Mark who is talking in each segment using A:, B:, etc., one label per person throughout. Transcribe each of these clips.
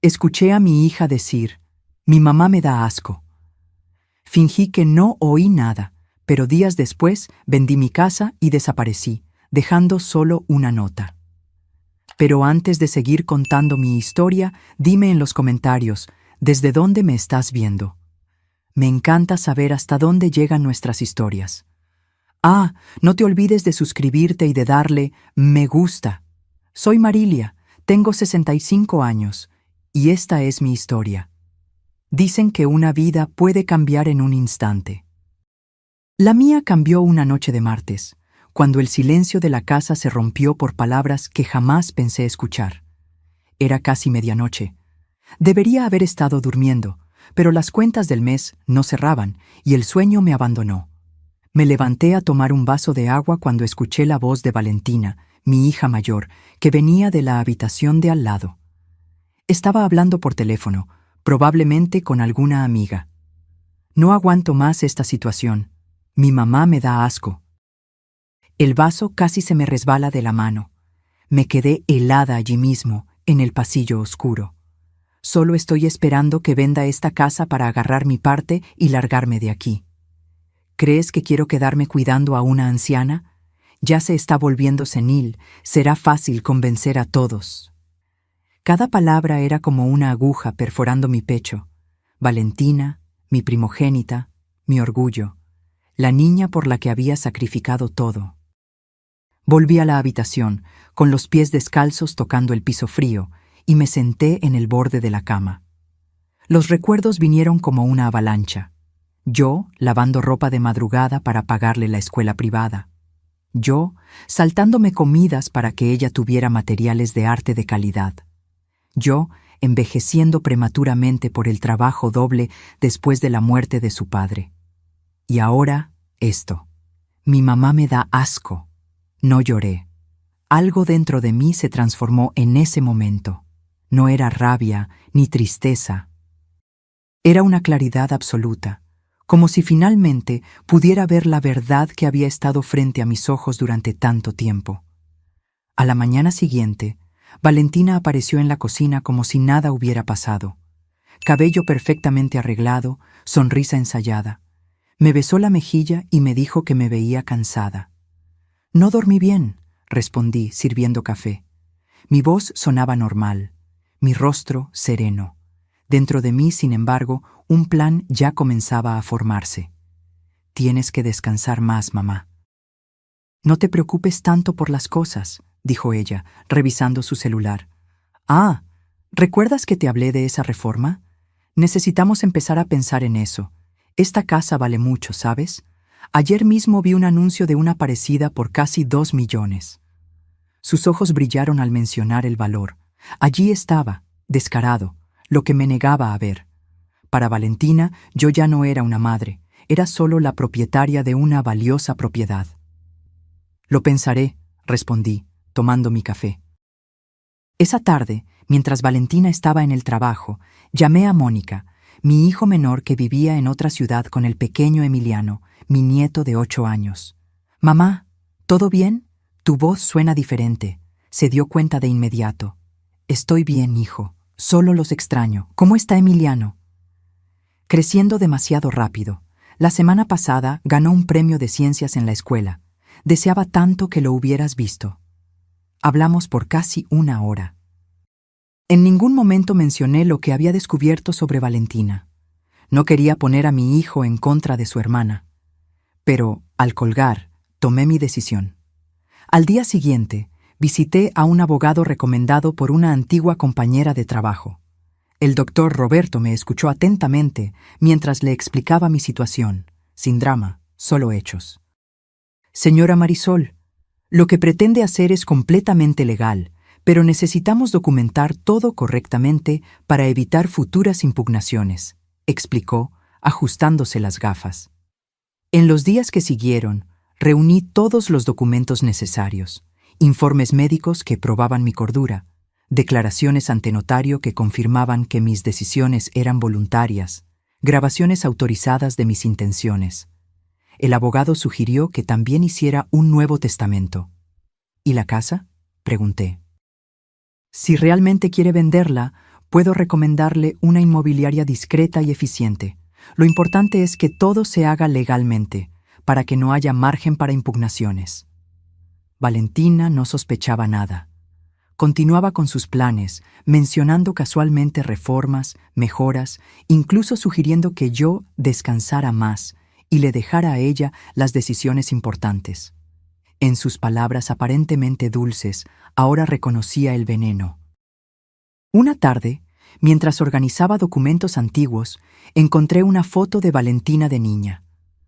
A: Escuché a mi hija decir, mi mamá me da asco. Fingí que no oí nada, pero días después vendí mi casa y desaparecí, dejando solo una nota. Pero antes de seguir contando mi historia, dime en los comentarios, ¿desde dónde me estás viendo? Me encanta saber hasta dónde llegan nuestras historias. Ah, no te olvides de suscribirte y de darle me gusta. Soy Marilia, tengo 65 años, y esta es mi historia. Dicen que una vida puede cambiar en un instante. La mía cambió una noche de martes, cuando el silencio de la casa se rompió por palabras que jamás pensé escuchar. Era casi medianoche. Debería haber estado durmiendo, pero las cuentas del mes no cerraban y el sueño me abandonó. Me levanté a tomar un vaso de agua cuando escuché la voz de Valentina, mi hija mayor, que venía de la habitación de al lado. Estaba hablando por teléfono, probablemente con alguna amiga. No aguanto más esta situación. Mi mamá me da asco. El vaso casi se me resbala de la mano. Me quedé helada allí mismo, en el pasillo oscuro. Solo estoy esperando que venda esta casa para agarrar mi parte y largarme de aquí. ¿Crees que quiero quedarme cuidando a una anciana? Ya se está volviendo senil, será fácil convencer a todos. Cada palabra era como una aguja perforando mi pecho. Valentina, mi primogénita, mi orgullo, la niña por la que había sacrificado todo. Volví a la habitación, con los pies descalzos tocando el piso frío, y me senté en el borde de la cama. Los recuerdos vinieron como una avalancha. Yo, lavando ropa de madrugada para pagarle la escuela privada. Yo, saltándome comidas para que ella tuviera materiales de arte de calidad. Yo, envejeciendo prematuramente por el trabajo doble después de la muerte de su padre. Y ahora, esto. Mi mamá me da asco. No lloré. Algo dentro de mí se transformó en ese momento. No era rabia ni tristeza. Era una claridad absoluta, como si finalmente pudiera ver la verdad que había estado frente a mis ojos durante tanto tiempo. A la mañana siguiente, Valentina apareció en la cocina como si nada hubiera pasado. Cabello perfectamente arreglado, sonrisa ensayada. Me besó la mejilla y me dijo que me veía cansada. No dormí bien, respondí, sirviendo café. Mi voz sonaba normal, mi rostro sereno. Dentro de mí, sin embargo, un plan ya comenzaba a formarse. Tienes que descansar más, mamá. No te preocupes tanto por las cosas, dijo ella, revisando su celular. Ah, ¿recuerdas que te hablé de esa reforma? Necesitamos empezar a pensar en eso. Esta casa vale mucho, ¿sabes? Ayer mismo vi un anuncio de una parecida por casi 2 millones. Sus ojos brillaron al mencionar el valor. Allí estaba, descarado, lo que me negaba a ver. Para Valentina, yo ya no era una madre, era solo la propietaria de una valiosa propiedad. Lo pensaré, respondí, tomando mi café. Esa tarde, mientras Valentina estaba en el trabajo, llamé a Mónica, mi hijo menor que vivía en otra ciudad con el pequeño Emiliano, mi nieto de 8 años. «Mamá, ¿todo bien? Tu voz suena diferente». Se dio cuenta de inmediato. «Estoy bien, hijo. Solo los extraño. ¿Cómo está Emiliano?» Creciendo demasiado rápido. La semana pasada ganó un premio de ciencias en la escuela. Deseaba tanto que lo hubieras visto. Hablamos por casi 1 hora. En ningún momento mencioné lo que había descubierto sobre Valentina. No quería poner a mi hijo en contra de su hermana. Pero, al colgar, tomé mi decisión. Al día siguiente, visité a un abogado recomendado por una antigua compañera de trabajo. El doctor Roberto me escuchó atentamente mientras le explicaba mi situación, sin drama, solo hechos. «Señora Marisol, lo que pretende hacer es completamente legal, pero necesitamos documentar todo correctamente para evitar futuras impugnaciones», explicó, ajustándose las gafas. En los días que siguieron, reuní todos los documentos necesarios, informes médicos que probaban mi cordura, declaraciones ante notario que confirmaban que mis decisiones eran voluntarias, grabaciones autorizadas de mis intenciones. El abogado sugirió que también hiciera un nuevo testamento. «¿Y la casa?», pregunté. «Si realmente quiere venderla, Puedo recomendarle una inmobiliaria discreta y eficiente. Lo importante es que todo se haga legalmente, para que no haya margen para impugnaciones. Valentina no sospechaba nada. Continuaba con sus planes, mencionando casualmente reformas, mejoras, incluso sugiriendo que yo descansara más y le dejara a ella las decisiones importantes. En sus palabras aparentemente dulces, ahora reconocía el veneno. Una tarde, mientras organizaba documentos antiguos, encontré una foto de Valentina de niña.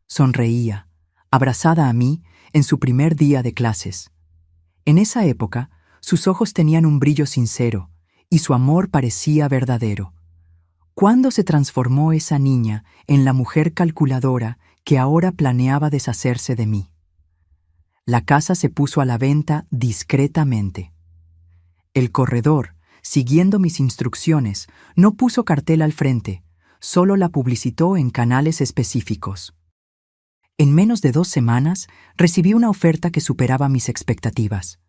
A: Sonreía, abrazada a mí, en su primer día de clases. En esa época, sus ojos tenían un brillo sincero y su amor parecía verdadero. ¿Cuándo se transformó esa niña en la mujer calculadora que ahora planeaba deshacerse de mí? La casa se puso a la venta discretamente. El corredor, siguiendo mis instrucciones, no puso cartel al frente, solo la publicitó en canales específicos. En menos de 2 semanas, recibí una oferta que superaba mis expectativas.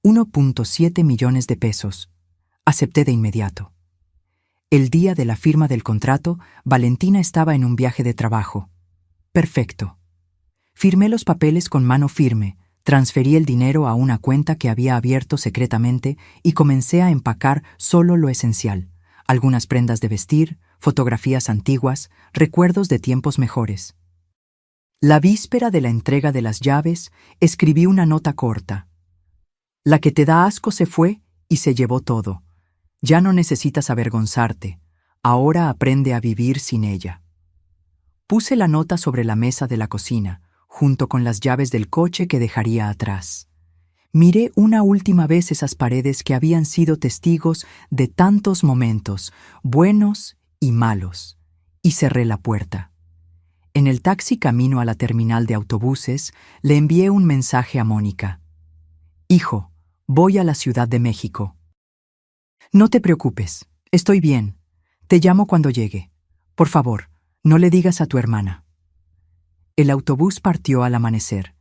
A: 1.7 millones de pesos. Acepté de inmediato. El día de la firma del contrato, Valentina estaba en un viaje de trabajo. Perfecto. Firmé los papeles con mano firme, transferí el dinero a una cuenta que había abierto secretamente y comencé a empacar solo lo esencial: algunas prendas de vestir, fotografías antiguas, recuerdos de tiempos mejores. La víspera de la entrega de las llaves, escribí una nota corta. La que te da asco se fue y se llevó todo. Ya no necesitas avergonzarte. Ahora aprende a vivir sin ella. Puse la nota sobre la mesa de la cocina, junto con las llaves del coche que dejaría atrás. Miré una última vez esas paredes que habían sido testigos de tantos momentos, buenos y malos, y cerré la puerta. En el taxi camino a la terminal de autobuses, le envié un mensaje a Mónica. Hijo, voy a la Ciudad de México. No te preocupes, estoy bien. Te llamo cuando llegue. Por favor, no le digas a tu hermana. El autobús partió al amanecer.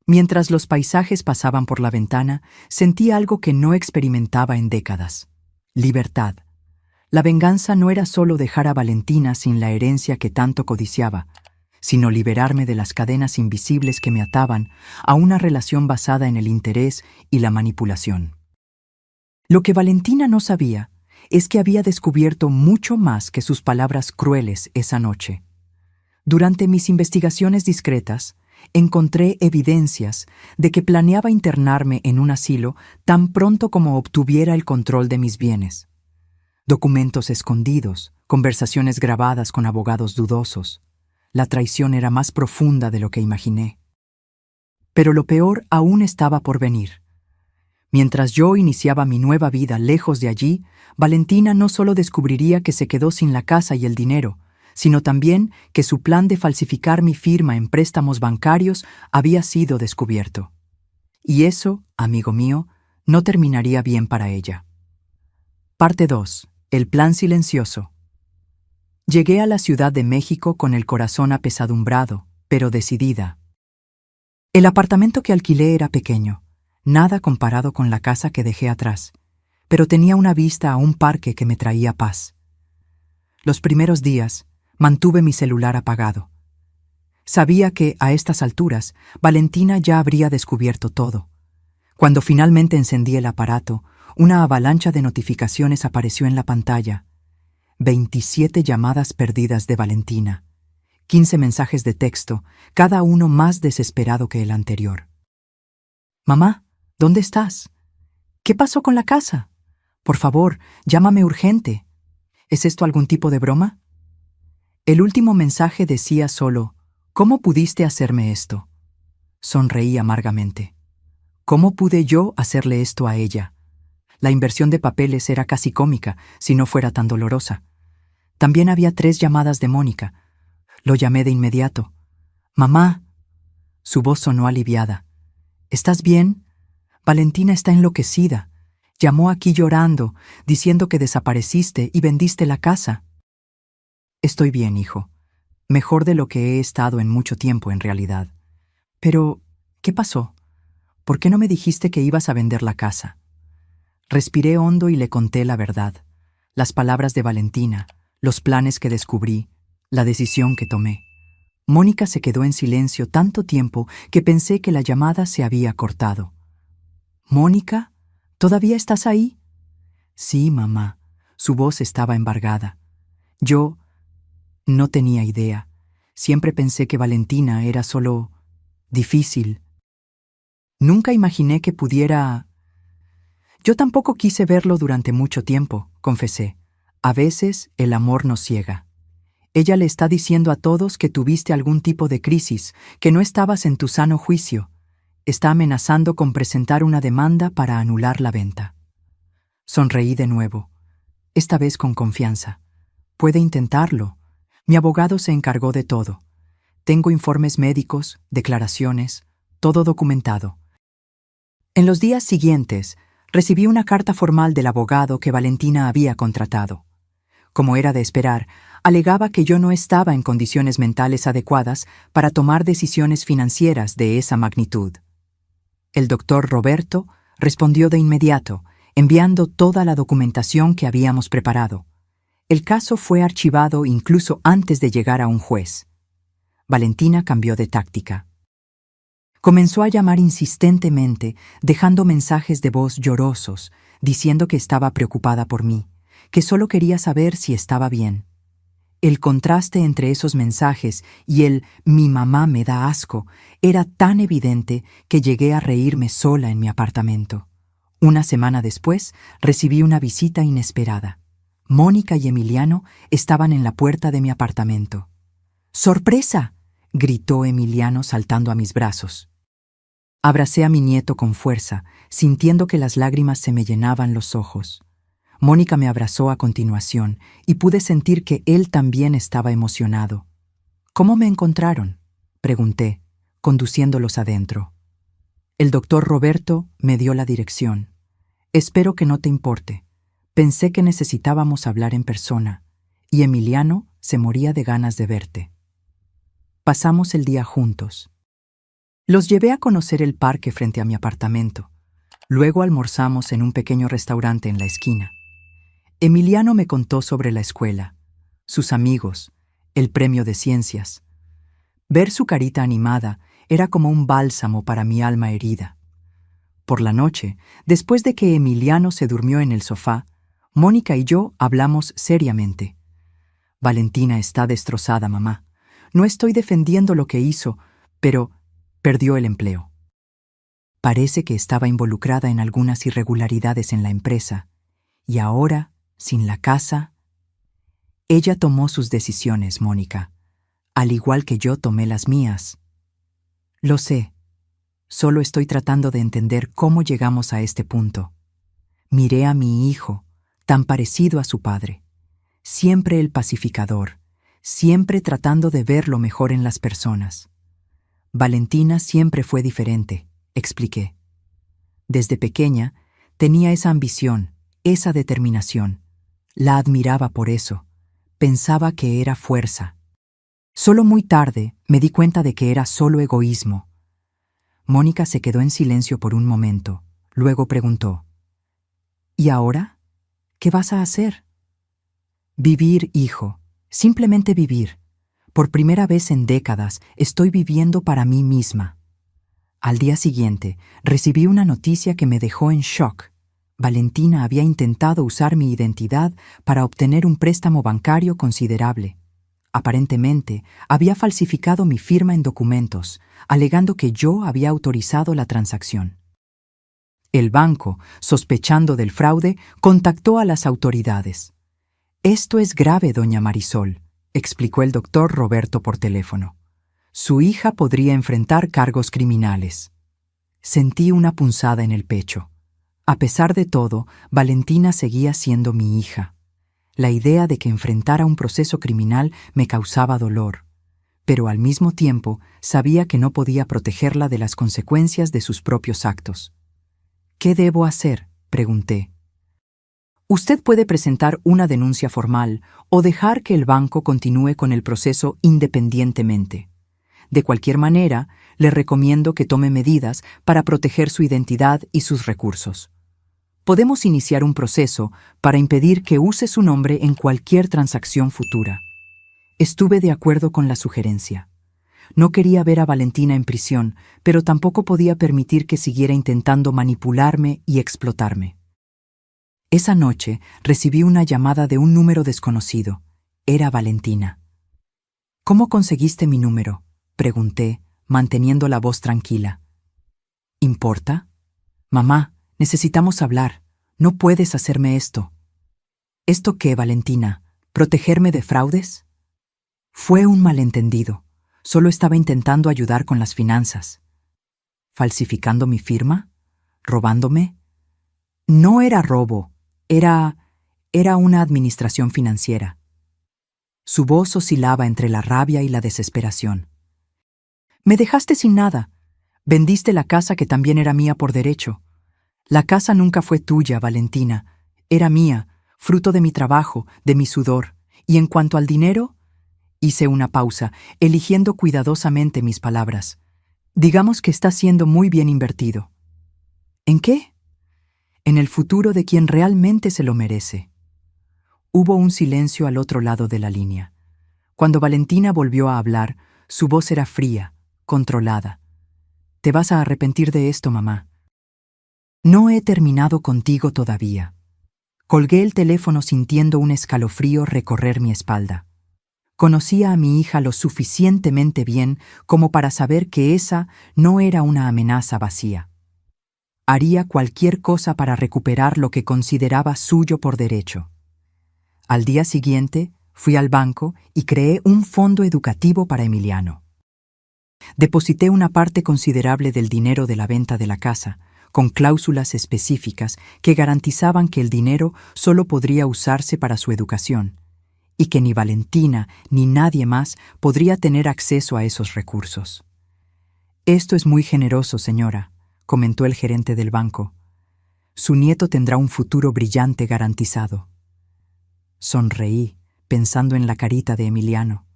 A: Mientras los paisajes pasaban por la ventana, sentí algo que no experimentaba en décadas: libertad. La venganza no era solo dejar a Valentina sin la herencia que tanto codiciaba, sino liberarme de las cadenas invisibles que me ataban a una relación basada en el interés y la manipulación. Lo que Valentina no sabía es que había descubierto mucho más que sus palabras crueles esa noche. Durante mis investigaciones discretas, encontré evidencias de que planeaba internarme en un asilo tan pronto como obtuviera el control de mis bienes. Documentos escondidos, conversaciones grabadas con abogados dudosos. La traición era más profunda de lo que imaginé. Pero lo peor aún estaba por venir. Mientras yo iniciaba mi nueva vida lejos de allí, Valentina no solo descubriría que se quedó sin la casa y el dinero, sino también que su plan de falsificar mi firma en préstamos bancarios había sido descubierto. Y eso, amigo mío, no terminaría bien para ella. Parte 2. El plan silencioso. Llegué a la Ciudad de México con el corazón apesadumbrado, pero decidida. El apartamento que alquilé era pequeño, nada comparado con la casa que dejé atrás, pero tenía una vista a un parque que me traía paz. Los primeros días, mantuve mi celular apagado. Sabía que, a estas alturas, Valentina ya habría descubierto todo. Cuando finalmente encendí el aparato, una avalancha de notificaciones apareció en la pantalla. 27 llamadas perdidas de Valentina, 15 mensajes de texto, cada uno más desesperado que el anterior. «Mamá, ¿dónde estás? ¿Qué pasó con la casa? Por favor, llámame urgente. ¿Es esto algún tipo de broma?» El último mensaje decía solo: «¿Cómo pudiste hacerme esto?» Sonreí amargamente. ¿Cómo pude yo hacerle esto a ella? La inversión de papeles era casi cómica, si no fuera tan dolorosa. También había 3 llamadas de Mónica. Lo llamé de inmediato. «Mamá». Su voz sonó aliviada. «¿Estás bien? Valentina está enloquecida. Llamó aquí llorando, diciendo que desapareciste y vendiste la casa». «Estoy bien, hijo. Mejor de lo que he estado en mucho tiempo, en realidad. Pero, ¿qué pasó? ¿Por qué no me dijiste que ibas a vender la casa?» Respiré hondo y le conté la verdad. las palabras de Valentina, los planes que descubrí, la decisión que tomé. Mónica se quedó en silencio tanto tiempo que pensé que la llamada se había cortado. «Mónica, ¿todavía estás ahí?» «Sí, mamá». Su voz estaba embargada. Yo no tenía idea. Siempre pensé que Valentina era solo difícil. Nunca imaginé que pudiera... Yo tampoco quise verlo durante mucho tiempo, confesé. A veces el amor nos ciega. Ella le está diciendo a todos que tuviste algún tipo de crisis, que no estabas en tu sano juicio. Está amenazando con presentar una demanda para anular la venta. Sonreí de nuevo, esta vez con confianza. Puede intentarlo. Mi abogado se encargó de todo. Tengo informes médicos, declaraciones, todo documentado. En los días siguientes, recibí una carta formal del abogado que Valentina había contratado. Como era de esperar, alegaba que yo no estaba en condiciones mentales adecuadas para tomar decisiones financieras de esa magnitud. El doctor Roberto respondió de inmediato, enviando toda la documentación que habíamos preparado. El caso fue archivado incluso antes de llegar a un juez. Valentina cambió de táctica. Comenzó a llamar insistentemente, dejando mensajes de voz llorosos, diciendo que estaba preocupada por mí, que solo quería saber si estaba bien. El contraste entre esos mensajes y el «mi mamá me da asco» era tan evidente que llegué a reírme sola en mi apartamento. Una semana después, recibí una visita inesperada. Mónica y Emiliano estaban en la puerta de mi apartamento. «¡Sorpresa!», gritó Emiliano saltando a mis brazos. Abracé a mi nieto con fuerza, sintiendo que las lágrimas se me llenaban los ojos. Mónica me abrazó a continuación y pude sentir que él también estaba emocionado. «¿Cómo me encontraron?», pregunté, conduciéndolos adentro. El doctor Roberto me dio la dirección. «Espero que no te importe. Pensé que necesitábamos hablar en persona, y Emiliano se moría de ganas de verte». Pasamos el día juntos. Los llevé a conocer el parque frente a mi apartamento. Luego almorzamos en un pequeño restaurante en la esquina. Emiliano me contó sobre la escuela, sus amigos, el premio de ciencias. Ver su carita animada era como un bálsamo para mi alma herida. Por la noche, después de que Emiliano se durmió en el sofá, Mónica y yo hablamos seriamente. «Valentina está destrozada, mamá. No estoy defendiendo lo que hizo, pero perdió el empleo. Parece que estaba involucrada en algunas irregularidades en la empresa, y ahora, sin la casa...» Ella tomó sus decisiones, Mónica, al igual que yo tomé las mías. Lo sé. Solo estoy tratando de entender cómo llegamos a este punto. Miré a mi hijo, tan parecido a su padre. Siempre el pacificador, siempre tratando de ver lo mejor en las personas. Valentina siempre fue diferente, expliqué. Desde pequeña tenía esa ambición, esa determinación. La admiraba por eso. Pensaba que era fuerza. Solo muy tarde me di cuenta de que era solo egoísmo. Mónica se quedó en silencio por un momento. Luego preguntó: «¿Y ahora? ¿Qué vas a hacer?» «Vivir, hijo. Simplemente vivir. Por primera vez en décadas estoy viviendo para mí misma». Al día siguiente, recibí una noticia que me dejó en shock. Valentina había intentado usar mi identidad para obtener un préstamo bancario considerable. Aparentemente, había falsificado mi firma en documentos, alegando que yo había autorizado la transacción. El banco, sospechando del fraude, contactó a las autoridades. «Esto es grave, doña Marisol», explicó el doctor Roberto por teléfono. «Su hija podría enfrentar cargos criminales». Sentí una punzada en el pecho. A pesar de todo, Valentina seguía siendo mi hija. La idea de que enfrentara un proceso criminal me causaba dolor, pero al mismo tiempo sabía que no podía protegerla de las consecuencias de sus propios actos. «¿Qué debo hacer?», pregunté. «Usted puede presentar una denuncia formal o dejar que el banco continúe con el proceso independientemente. De cualquier manera, le recomiendo que tome medidas para proteger su identidad y sus recursos. podemos iniciar un proceso para impedir que use su nombre en cualquier transacción futura. Estuve de acuerdo con la sugerencia. No quería ver a Valentina en prisión, pero tampoco podía permitir que siguiera intentando manipularme y explotarme. Esa noche recibí una llamada de un número desconocido. Era Valentina. «¿Cómo conseguiste mi número?», pregunté, manteniendo la voz tranquila. «¿Importa? Mamá, necesitamos hablar. No puedes hacerme esto». «¿Esto qué, Valentina? ¿Protegerme de fraudes?». «Fue un malentendido. Solo estaba intentando ayudar con las finanzas». «¿Falsificando mi firma? ¿Robándome?». «No era robo. Era una administración financiera». Su voz oscilaba entre la rabia y la desesperación. «Me dejaste sin nada. Vendiste la casa que también era mía por derecho. La casa nunca fue tuya, Valentina. Era mía, fruto de mi trabajo, de mi sudor. Y en cuanto al dinero…». Hice una pausa, eligiendo cuidadosamente mis palabras. «Digamos que está siendo muy bien invertido». «¿En qué?». «En el futuro de quien realmente se lo merece». Hubo un silencio al otro lado de la línea. Cuando Valentina volvió a hablar, su voz era fría, controlada. «Te vas a arrepentir de esto, mamá». «No he terminado contigo todavía». Colgué el teléfono sintiendo un escalofrío recorrer mi espalda. Conocía a mi hija lo suficientemente bien como para saber que esa no era una amenaza vacía. Haría cualquier cosa para recuperar lo que consideraba suyo por derecho. Al día siguiente, fui al banco y creé un fondo educativo para Emiliano. Deposité una parte considerable del dinero de la venta de la casa, con cláusulas específicas que garantizaban que el dinero solo podría usarse para su educación, y que ni Valentina ni nadie más podría tener acceso a esos recursos. «Esto es muy generoso, señora», comentó el gerente del banco. «Su nieto tendrá un futuro brillante garantizado». Sonreí, pensando en la carita de Emiliano.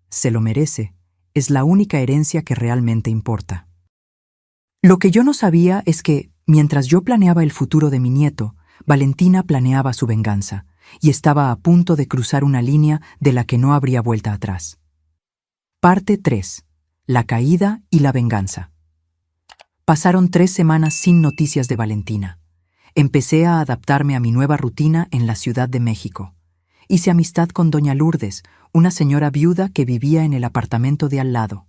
A: Se lo merece. Es la única herencia que realmente importa. Lo que yo no sabía es que, mientras yo planeaba el futuro de mi nieto, Valentina planeaba su venganza, y estaba a punto de cruzar una línea de la que no habría vuelta atrás. Parte 3. La caída y la venganza. Pasaron 3 semanas sin noticias de Valentina. Empecé a adaptarme a mi nueva rutina en la Ciudad de México. Hice amistad con doña Lourdes, una señora viuda que vivía en el apartamento de al lado.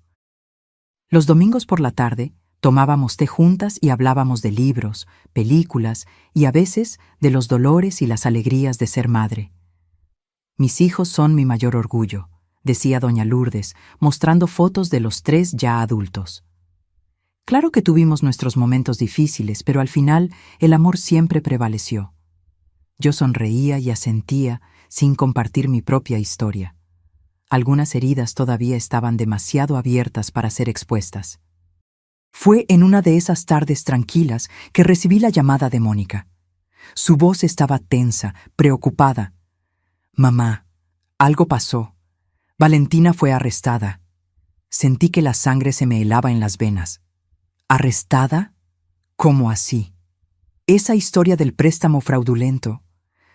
A: Los domingos por la tarde tomábamos té juntas y hablábamos de libros, películas y a veces de los dolores y las alegrías de ser madre. «Mis hijos son mi mayor orgullo», decía doña Lourdes, mostrando fotos de los 3 ya adultos. Claro que tuvimos nuestros momentos difíciles, pero al final el amor siempre prevaleció. Yo sonreía y asentía sin compartir mi propia historia. Algunas heridas todavía estaban demasiado abiertas para ser expuestas. Fue en una de esas tardes tranquilas que recibí la llamada de Mónica. Su voz estaba tensa, preocupada. «Mamá, algo pasó. Valentina fue arrestada». Sentí que la sangre se me helaba en las venas. «¿Arrestada? ¿Cómo así?». Esa historia del préstamo fraudulento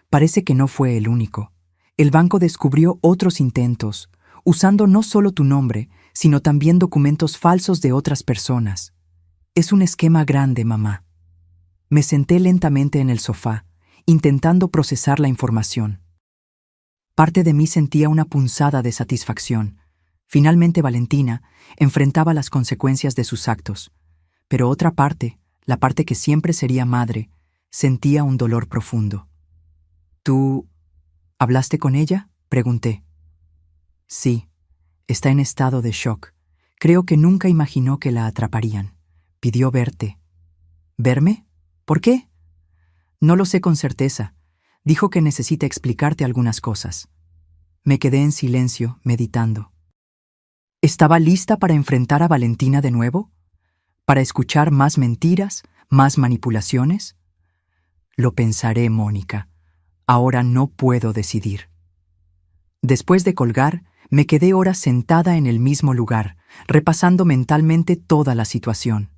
A: parece que no fue el único. El banco descubrió otros intentos, usando no solo tu nombre, sino también documentos falsos de otras personas. Es un esquema grande, mamá». Me senté lentamente en el sofá, intentando procesar la información. Parte de mí sentía una punzada de satisfacción. Finalmente Valentina enfrentaba las consecuencias de sus actos, pero otra parte, la parte que siempre sería madre, sentía un dolor profundo. «¿Tú hablaste con ella?», pregunté. «Sí, está en estado de shock. Creo que nunca imaginó que la atraparían. Pidió verte». «¿Verme? ¿Por qué?». «No lo sé con certeza. Dijo que necesita explicarte algunas cosas». Me quedé en silencio, meditando. ¿Estaba lista para enfrentar a Valentina de nuevo? ¿Para escuchar más mentiras, más manipulaciones? Lo pensaré, Mónica. Ahora no puedo decidir. Después de colgar, me quedé horas sentada en el mismo lugar, repasando mentalmente toda la situación.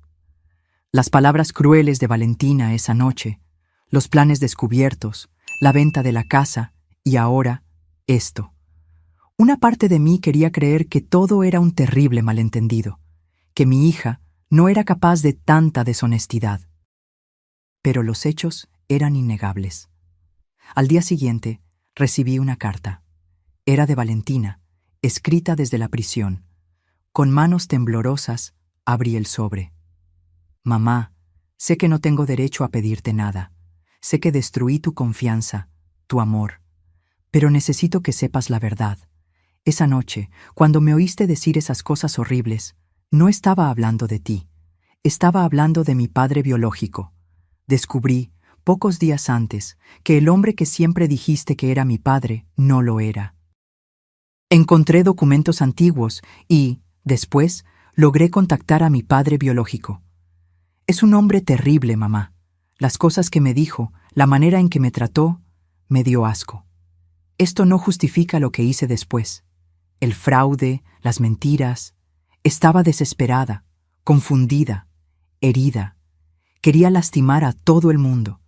A: Las palabras crueles de Valentina esa noche, Los planes descubiertos, la venta de la casa y ahora esto. Una parte de mí quería creer que todo era un terrible malentendido, que mi hija no era capaz de tanta deshonestidad. Pero los hechos eran innegables. Al día siguiente, recibí una carta. Era de Valentina, escrita desde la prisión. Con manos temblorosas, abrí el sobre. Mamá, sé que no tengo derecho a pedirte nada. Sé que destruí tu confianza, tu amor. Pero necesito que sepas la verdad. Esa noche, cuando me oíste decir esas cosas horribles, no estaba hablando de ti. Estaba hablando de mi padre biológico. Descubrí, pocos días antes, que el hombre que siempre dijiste que era mi padre no lo era. Encontré documentos antiguos y, después, logré contactar a mi padre biológico. Es un hombre terrible, mamá. Las cosas que me dijo, la manera en que me trató, me dio asco. Esto no justifica lo que hice después. El fraude, las mentiras. Estaba desesperada, confundida, herida. Quería lastimar a todo el mundo,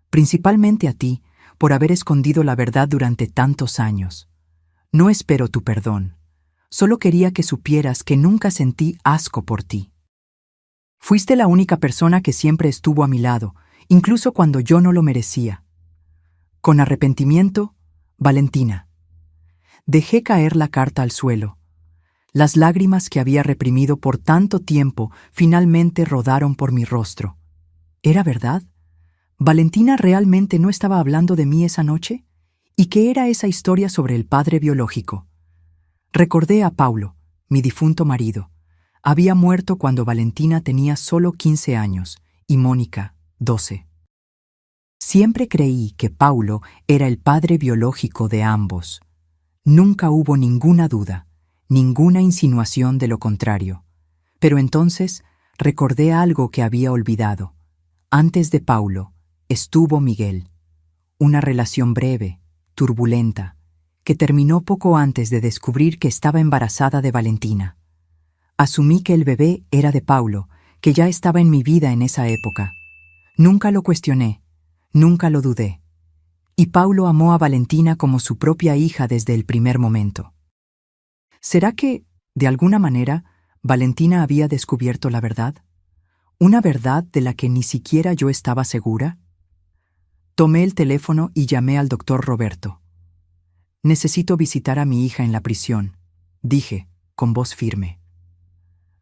A: principalmente a ti, por haber escondido la verdad durante tantos años. No espero tu perdón. Solo quería que supieras que nunca sentí asco por ti. Fuiste la única persona que siempre estuvo a mi lado, incluso cuando yo no lo merecía. Con arrepentimiento, Valentina. Dejé caer la carta al suelo. Las lágrimas que había reprimido por tanto tiempo finalmente rodaron por mi rostro. ¿Era verdad? ¿Valentina realmente no estaba hablando de mí esa noche? ¿Y qué era esa historia sobre el padre biológico? Recordé a Paulo, mi difunto marido. Había muerto cuando Valentina tenía solo 15 años y Mónica, 12. Siempre creí que Paulo era el padre biológico de ambos. Nunca hubo ninguna duda, ninguna insinuación de lo contrario. Pero entonces recordé algo que había olvidado. Antes de Paulo estuvo Miguel. Una relación breve, turbulenta, que terminó poco antes de descubrir que estaba embarazada de Valentina. Asumí que el bebé era de Paulo, que ya estaba en mi vida en esa época. Nunca lo cuestioné, nunca lo dudé. Y Paulo amó a Valentina como su propia hija desde el primer momento. ¿Será que, de alguna manera, Valentina había descubierto la verdad? ¿Una verdad de la que ni siquiera yo estaba segura? Tomé el teléfono y llamé al doctor Roberto. Necesito visitar a mi hija en la prisión, dije, con voz firme.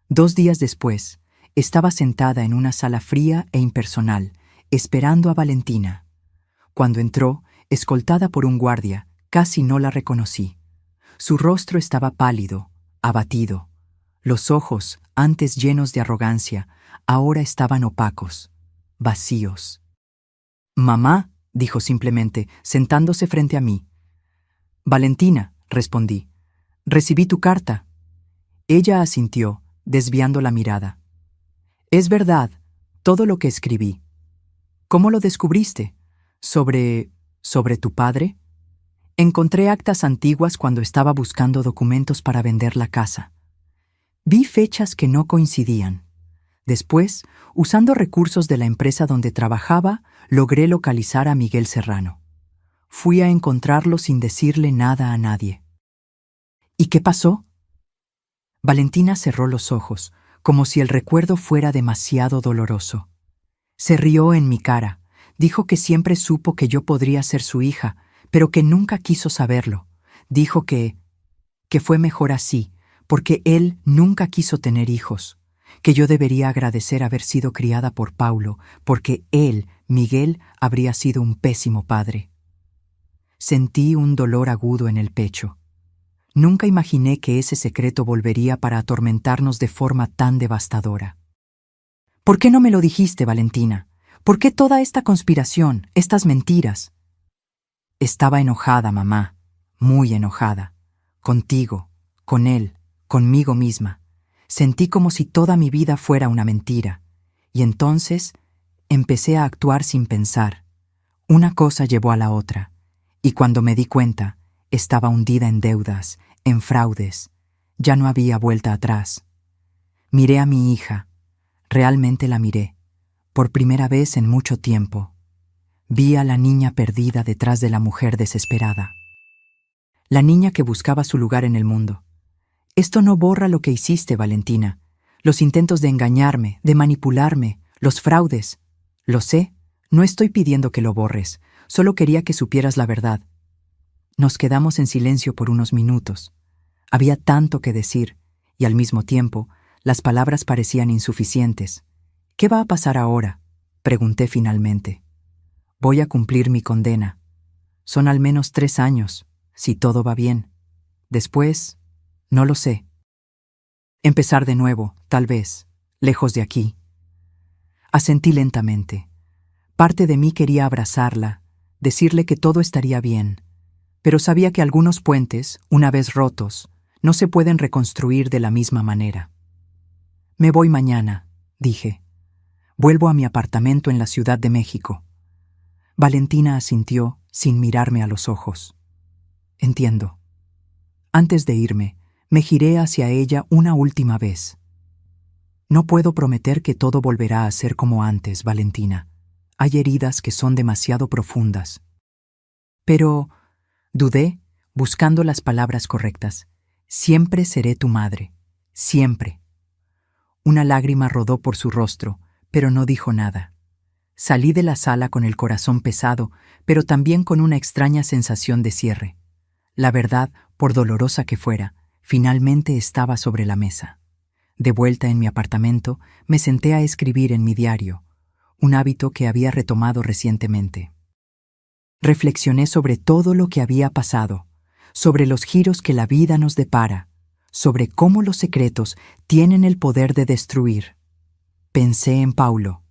A: 2 días después, estaba sentada en una sala fría e impersonal, esperando a Valentina. Cuando entró, escoltada por un guardia, casi no la reconocí. Su rostro estaba pálido, abatido. Los ojos, antes llenos de arrogancia, ahora estaban opacos, vacíos. «Mamá», dijo simplemente, sentándose frente a mí. «Valentina», respondí. «Recibí tu carta». Ella asintió, desviando la mirada. «Es verdad, todo lo que escribí». «¿Cómo lo descubriste? ¿Sobre tu padre?» «Encontré actas antiguas cuando estaba buscando documentos para vender la casa. Vi fechas que no coincidían. Después, usando recursos de la empresa donde trabajaba, logré localizar a Miguel Serrano. Fui a encontrarlo sin decirle nada a nadie». «¿Y qué pasó?» Valentina cerró los ojos, como si el recuerdo fuera demasiado doloroso. Se rió en mi cara, dijo que siempre supo que yo podría ser su hija, pero que nunca quiso saberlo. Dijo que fue mejor así, porque él nunca quiso tener hijos, que yo debería agradecer haber sido criada por Paulo, porque él, Miguel, habría sido un pésimo padre. Sentí un dolor agudo en el pecho. Nunca imaginé que ese secreto volvería para atormentarnos de forma tan devastadora. «¿Por qué no me lo dijiste, Valentina? ¿Por qué toda esta conspiración, estas mentiras?» «Estaba enojada, mamá, muy enojada. Contigo, con él, conmigo misma. Sentí como si toda mi vida fuera una mentira. Y entonces empecé a actuar sin pensar. Una cosa llevó a la otra. Y cuando me di cuenta, estaba hundida en deudas, en fraudes. Ya no había vuelta atrás. Miré a mi hija. Realmente la miré. Por primera vez en mucho tiempo. Vi a la niña perdida detrás de la mujer desesperada. La niña que buscaba su lugar en el mundo. Esto no borra lo que hiciste, Valentina. Los intentos de engañarme, de manipularme, los fraudes. Lo sé, no estoy pidiendo que lo borres, solo quería que supieras la verdad. Nos quedamos en silencio por unos minutos. Había tanto que decir, y al mismo tiempo, las palabras parecían insuficientes. ¿Qué va a pasar ahora?, pregunté finalmente. Voy a cumplir mi condena. Son al menos 3 años, si todo va bien. Después, no lo sé. Empezar de nuevo, tal vez, lejos de aquí. Asentí lentamente. Parte de mí quería abrazarla, decirle que todo estaría bien, pero sabía que algunos puentes, una vez rotos, no se pueden reconstruir de la misma manera. Me voy mañana, dije. Vuelvo a mi apartamento en la Ciudad de México. Valentina asintió sin mirarme a los ojos. Entiendo. Antes de irme, me giré hacia ella una última vez. No puedo prometer que todo volverá a ser como antes, Valentina. Hay heridas que son demasiado profundas. Pero, dudé, buscando las palabras correctas. Siempre seré tu madre. Siempre. Una lágrima rodó por su rostro, pero no dijo nada. Salí de la sala con el corazón pesado, pero también con una extraña sensación de cierre. La verdad, por dolorosa que fuera, finalmente estaba sobre la mesa. De vuelta en mi apartamento, me senté a escribir en mi diario, un hábito que había retomado recientemente. Reflexioné sobre todo lo que había pasado, sobre los giros que la vida nos depara, sobre cómo los secretos tienen el poder de destruir. Pensé en Paulo,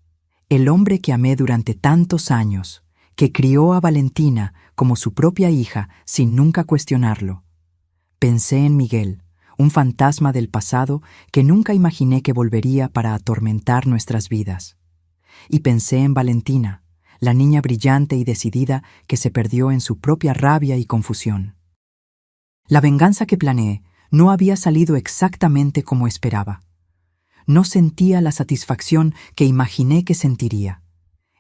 A: el hombre que amé durante tantos años, que crió a Valentina como su propia hija sin nunca cuestionarlo. Pensé en Miguel, un fantasma del pasado que nunca imaginé que volvería para atormentar nuestras vidas. Y pensé en Valentina, la niña brillante y decidida que se perdió en su propia rabia y confusión. La venganza que planeé no había salido exactamente como esperaba. No sentía la satisfacción que imaginé que sentiría.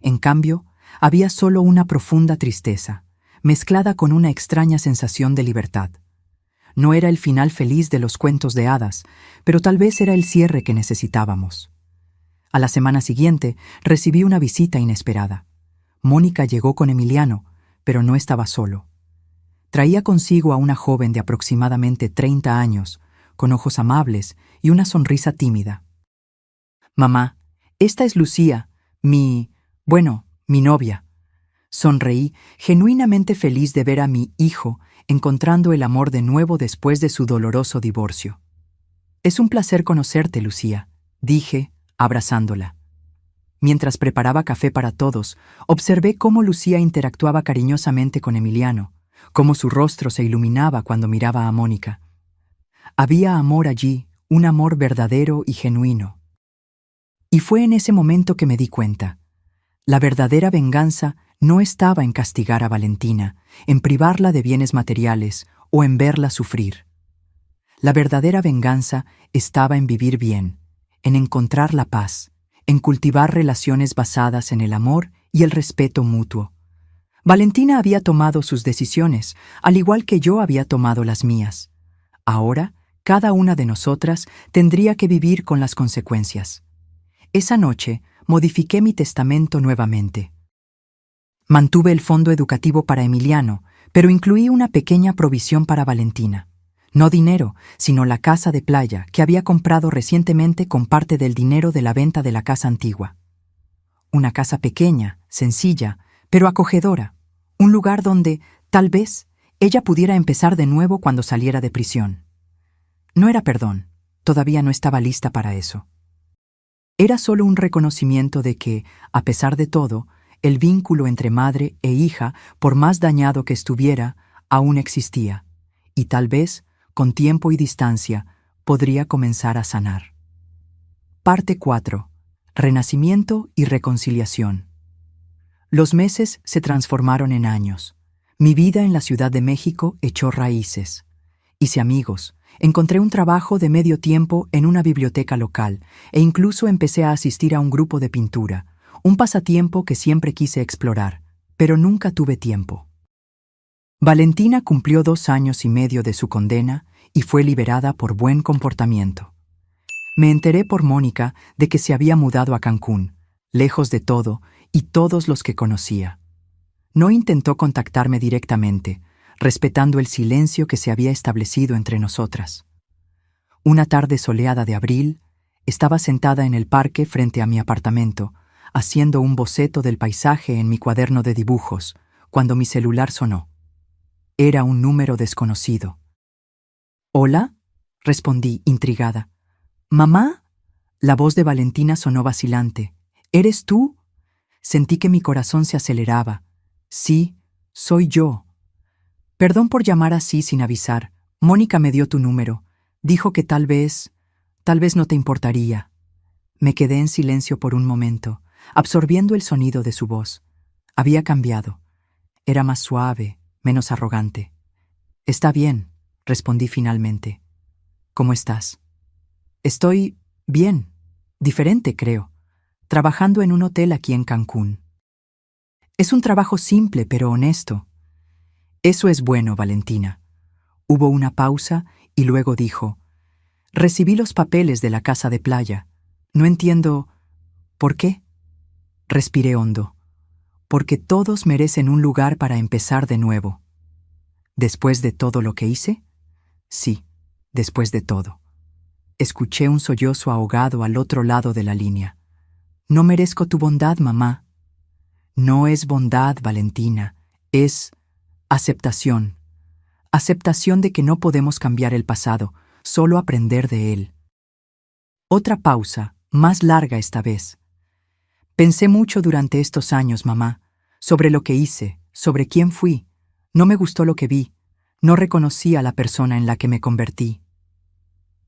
A: En cambio, había solo una profunda tristeza, mezclada con una extraña sensación de libertad. No era el final feliz de los cuentos de hadas, pero tal vez era el cierre que necesitábamos. A la semana siguiente, recibí una visita inesperada. Mónica llegó con Emiliano, pero no estaba solo. Traía consigo a una joven de aproximadamente 30 años, con ojos amables y una sonrisa tímida. «Mamá, esta es Lucía, mi novia». Sonreí, genuinamente feliz de ver a mi hijo encontrando el amor de nuevo después de su doloroso divorcio. «Es un placer conocerte, Lucía», dije, abrazándola. Mientras preparaba café para todos, observé cómo Lucía interactuaba cariñosamente con Emiliano, cómo su rostro se iluminaba cuando miraba a Mónica. Había amor allí, un amor verdadero y genuino. Y fue en ese momento que me di cuenta. La verdadera venganza no estaba en castigar a Valentina, en privarla de bienes materiales o en verla sufrir. La verdadera venganza estaba en vivir bien, en encontrar la paz, en cultivar relaciones basadas en el amor y el respeto mutuo. Valentina había tomado sus decisiones, al igual que yo había tomado las mías. Ahora, cada una de nosotras tendría que vivir con las consecuencias. Esa noche, modifiqué mi testamento nuevamente. Mantuve el fondo educativo para Emiliano, pero incluí una pequeña provisión para Valentina. No dinero, sino la casa de playa que había comprado recientemente con parte del dinero de la venta de la casa antigua. Una casa pequeña, sencilla, pero acogedora. Un lugar donde, tal vez, ella pudiera empezar de nuevo cuando saliera de prisión. No era perdón, todavía no estaba lista para eso. Era solo un reconocimiento de que, a pesar de todo, el vínculo entre madre e hija, por más dañado que estuviera, aún existía, y tal vez, con tiempo y distancia, podría comenzar a sanar. Parte 4. Renacimiento y reconciliación. Los meses se transformaron en años. Mi vida en la Ciudad de México echó raíces. Hice amigos, encontré un trabajo de medio tiempo en una biblioteca local e incluso empecé a asistir a un grupo de pintura, un pasatiempo que siempre quise explorar. pero nunca tuve tiempo. Valentina cumplió 2 años y medio de su condena y fue liberada por buen comportamiento. Me enteré por Mónica de que se había mudado a Cancún, lejos de todo y todos los que conocía. No intentó contactarme directamente, respetando el silencio que se había establecido entre nosotras. Una tarde soleada de abril, estaba sentada en el parque frente a mi apartamento, haciendo un boceto del paisaje en mi cuaderno de dibujos, cuando mi celular sonó. Era un número desconocido. «¿Hola?», respondí, intrigada. «¿Mamá?». La voz de Valentina sonó vacilante. «¿Eres tú?». Sentí que mi corazón se aceleraba. «Sí, soy yo». «Perdón por llamar así sin avisar. Mónica me dio tu número. Dijo que tal vez no te importaría». Me quedé en silencio por un momento, absorbiendo el sonido de su voz. Había cambiado. Era más suave, menos arrogante. «Está bien», respondí finalmente. «¿Cómo estás?». «Estoy bien, diferente, creo, trabajando en un hotel aquí en Cancún». «Es un trabajo simple pero honesto». «Eso es bueno, Valentina». Hubo una pausa y luego dijo: «Recibí los papeles de la casa de playa. No entiendo... ¿por qué?». Respiré hondo. «Porque todos merecen un lugar para empezar de nuevo». «¿Después de todo lo que hice?». «Sí, después de todo». Escuché un sollozo ahogado al otro lado de la línea. «No merezco tu bondad, mamá». «No es bondad, Valentina, es aceptación. Aceptación de que no podemos cambiar el pasado, solo aprender de él». Otra pausa, más larga esta vez. «Pensé mucho durante estos años, mamá, sobre lo que hice, sobre quién fui. No me gustó lo que vi. No reconocí a la persona en la que me convertí».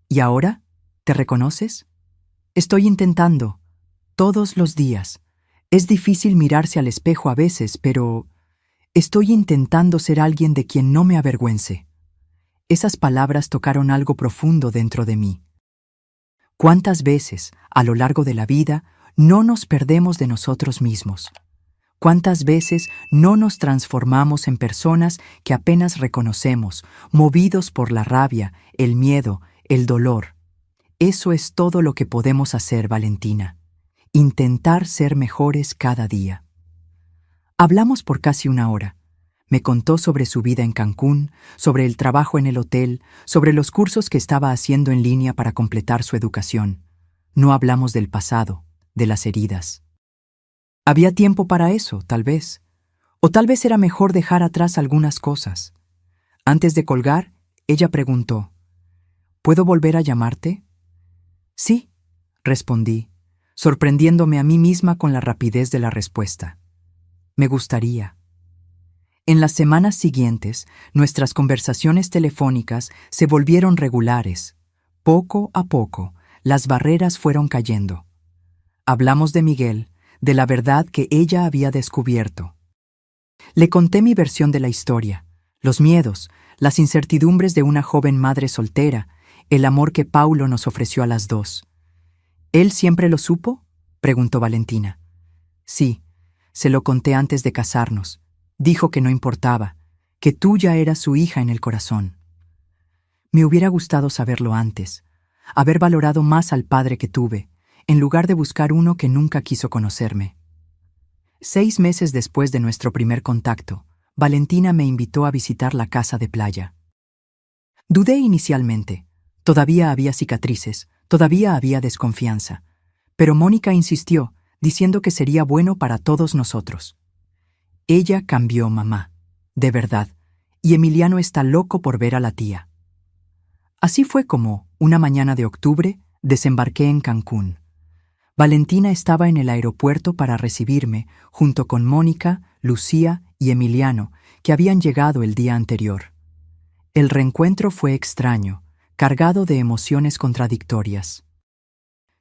A: «¿Y ahora? ¿Te reconoces?». «Estoy intentando. Todos los días. Es difícil mirarse al espejo a veces, pero estoy intentando ser alguien de quien no me avergüence». Esas palabras tocaron algo profundo dentro de mí. ¿Cuántas veces, a lo largo de la vida, no nos perdemos de nosotros mismos? ¿Cuántas veces no nos transformamos en personas que apenas reconocemos, movidos por la rabia, el miedo, el dolor? Eso es todo lo que podemos hacer, Valentina. Intentar ser mejores cada día. Hablamos por casi 1 hora. Me contó sobre su vida en Cancún, sobre el trabajo en el hotel, sobre los cursos que estaba haciendo en línea para completar su educación. No hablamos del pasado, de las heridas. Había tiempo para eso, tal vez. O tal vez era mejor dejar atrás algunas cosas. Antes de colgar, ella preguntó: «¿Puedo volver a llamarte?». «Sí», respondí, sorprendiéndome a mí misma con la rapidez de la respuesta. «Me gustaría». En las semanas siguientes, nuestras conversaciones telefónicas se volvieron regulares. Poco a poco, las barreras fueron cayendo. Hablamos de Miguel, de la verdad que ella había descubierto. Le conté mi versión de la historia, los miedos, las incertidumbres de una joven madre soltera, el amor que Paulo nos ofreció a las dos. «¿Él siempre lo supo?», preguntó Valentina. «Sí, se lo conté antes de casarnos. Dijo que no importaba, que tú ya eras su hija en el corazón». Me hubiera gustado saberlo antes, haber valorado más al padre que tuve, en lugar de buscar uno que nunca quiso conocerme. 6 meses después de nuestro primer contacto, Valentina me invitó a visitar la casa de playa. Dudé inicialmente. Todavía había cicatrices, todavía había desconfianza. Pero Mónica insistió, diciendo que sería bueno para todos nosotros. Ella cambió, mamá, de verdad, y Emiliano está loco por ver a la tía. Así fue como, una mañana de octubre, desembarqué en Cancún. Valentina estaba en el aeropuerto para recibirme, junto con Mónica, Lucía y Emiliano, que habían llegado el día anterior. El reencuentro fue extraño, cargado de emociones contradictorias.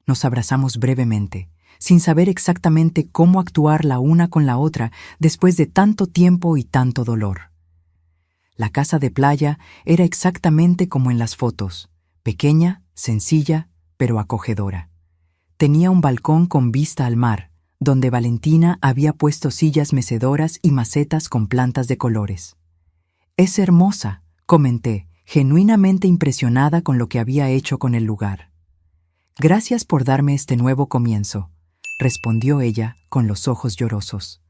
A: Nos abrazamos brevemente, sin saber exactamente cómo actuar la una con la otra después de tanto tiempo y tanto dolor. La casa de playa era exactamente como en las fotos, pequeña, sencilla, pero acogedora. Tenía un balcón con vista al mar, donde Valentina había puesto sillas mecedoras y macetas con plantas de colores. «Es hermosa», comenté, genuinamente impresionada con lo que había hecho con el lugar. «Gracias por darme este nuevo comienzo», respondió ella con los ojos llorosos.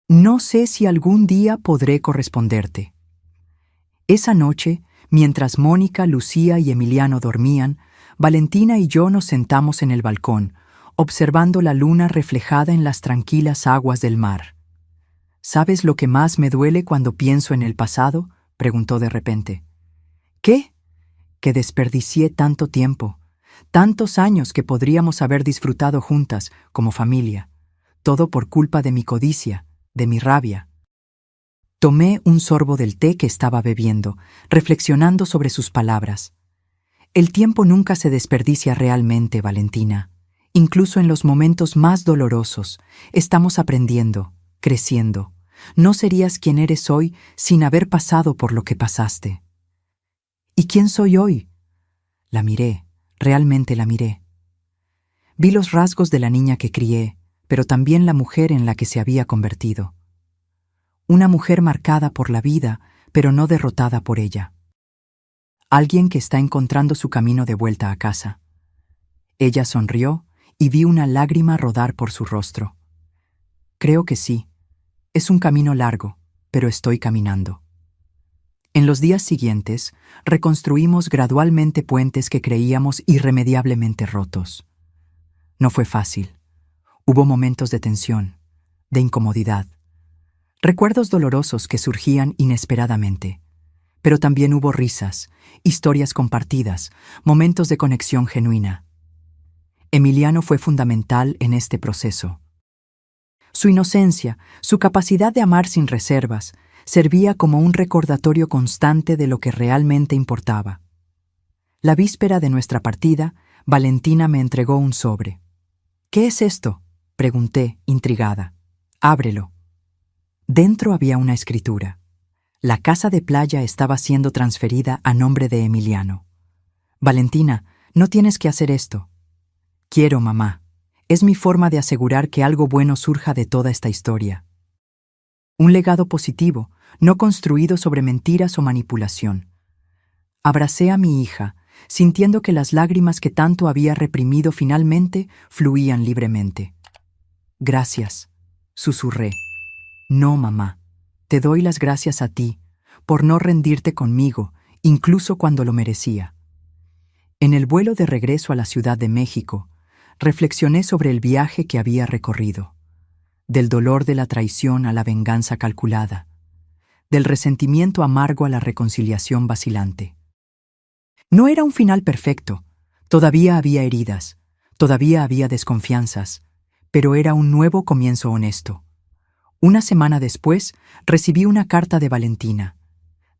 A: «No sé si algún día podré corresponderte». Esa noche, mientras Mónica, Lucía y Emiliano dormían, Valentina y yo nos sentamos en el balcón, observando la luna reflejada en las tranquilas aguas del mar. «¿Sabes lo que más me duele cuando pienso en el pasado?», preguntó de repente. «¿Qué?». «Que desperdicié tanto tiempo, tantos años que podríamos haber disfrutado juntas, como familia, todo por culpa de mi codicia, de mi rabia». Tomé un sorbo del té que estaba bebiendo, reflexionando sobre sus palabras. «El tiempo nunca se desperdicia realmente, Valentina. Incluso en los momentos más dolorosos, estamos aprendiendo, creciendo. No serías quien eres hoy sin haber pasado por lo que pasaste». «¿Y quién soy hoy?». La miré, realmente la miré. Vi los rasgos de la niña que crié, pero también la mujer en la que se había convertido. Una mujer marcada por la vida, pero no derrotada por ella. Alguien que está encontrando su camino de vuelta a casa. Ella sonrió y vi una lágrima rodar por su rostro. «Creo que sí. Es un camino largo, pero estoy caminando». En los días siguientes, reconstruimos gradualmente puentes que creíamos irremediablemente rotos. No fue fácil. Hubo momentos de tensión, de incomodidad, recuerdos dolorosos que surgían inesperadamente. Pero también hubo risas, historias compartidas, momentos de conexión genuina. Emiliano fue fundamental en este proceso. Su inocencia, su capacidad de amar sin reservas, servía como un recordatorio constante de lo que realmente importaba. La víspera de nuestra partida, Valentina me entregó un sobre. «¿Qué es esto?», pregunté, intrigada. «Ábrelo». Dentro había una escritura. La casa de playa estaba siendo transferida a nombre de Emiliano. «Valentina, no tienes que hacer esto». «Quiero, mamá. Es mi forma de asegurar que algo bueno surja de toda esta historia. Un legado positivo, no construido sobre mentiras o manipulación». Abracé a mi hija, sintiendo que las lágrimas que tanto había reprimido finalmente fluían libremente. «Gracias», susurré. «No, mamá. Te doy las gracias a ti, por no rendirte conmigo, incluso cuando lo merecía». En el vuelo de regreso a la Ciudad de México, reflexioné sobre el viaje que había recorrido. Del dolor de la traición a la venganza calculada, del resentimiento amargo a la reconciliación vacilante. No era un final perfecto, todavía había heridas, todavía había desconfianzas, pero era un nuevo comienzo honesto. Una semana después, recibí una carta de Valentina.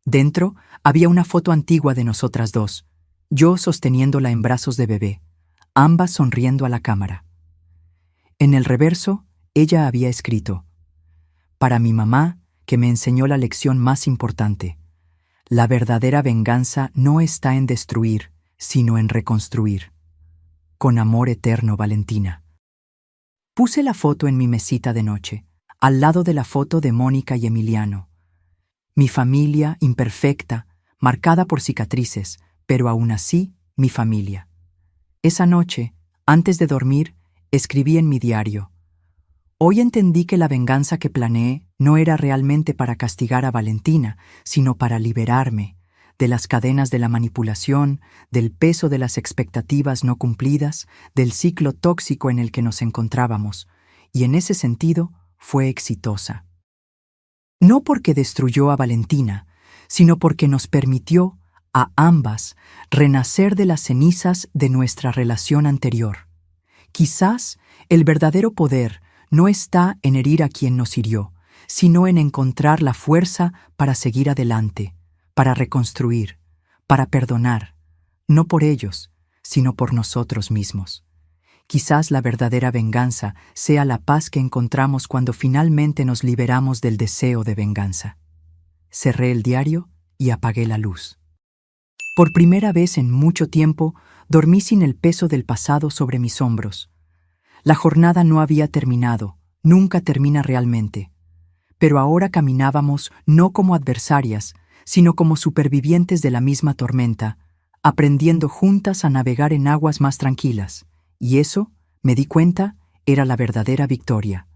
A: Dentro había una foto antigua de nosotras dos, yo sosteniéndola en brazos de bebé, ambas sonriendo a la cámara. En el reverso, ella había escrito: «Para mi mamá, que me enseñó la lección más importante. La verdadera venganza no está en destruir, sino en reconstruir. Con amor eterno, Valentina». Puse la foto en mi mesita de noche, al lado de la foto de Mónica y Emiliano. Mi familia imperfecta, marcada por cicatrices, pero aún así, mi familia. Esa noche, antes de dormir, escribí en mi diario: «Hoy entendí que la venganza que planeé no era realmente para castigar a Valentina, sino para liberarme de las cadenas de la manipulación, del peso de las expectativas no cumplidas, del ciclo tóxico en el que nos encontrábamos, y en ese sentido fue exitosa. No porque destruyó a Valentina, sino porque nos permitió a ambas renacer de las cenizas de nuestra relación anterior. Quizás el verdadero poder no está en herir a quien nos hirió, sino en encontrar la fuerza para seguir adelante, para reconstruir, para perdonar, no por ellos, sino por nosotros mismos. Quizás la verdadera venganza sea la paz que encontramos cuando finalmente nos liberamos del deseo de venganza». Cerré el diario y apagué la luz. Por primera vez en mucho tiempo, dormí sin el peso del pasado sobre mis hombros. La jornada no había terminado, nunca termina realmente. Pero ahora caminábamos no como adversarias, sino como supervivientes de la misma tormenta, aprendiendo juntas a navegar en aguas más tranquilas. Y eso, me di cuenta, era la verdadera victoria.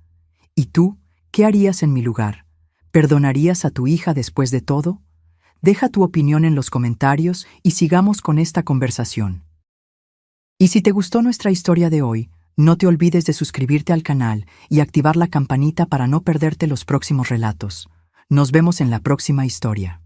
A: ¿Y tú, qué harías en mi lugar? ¿Perdonarías a tu hija después de todo? Deja tu opinión en los comentarios y sigamos con esta conversación. Y si te gustó nuestra historia de hoy, no te olvides de suscribirte al canal y activar la campanita para no perderte los próximos relatos. Nos vemos en la próxima historia.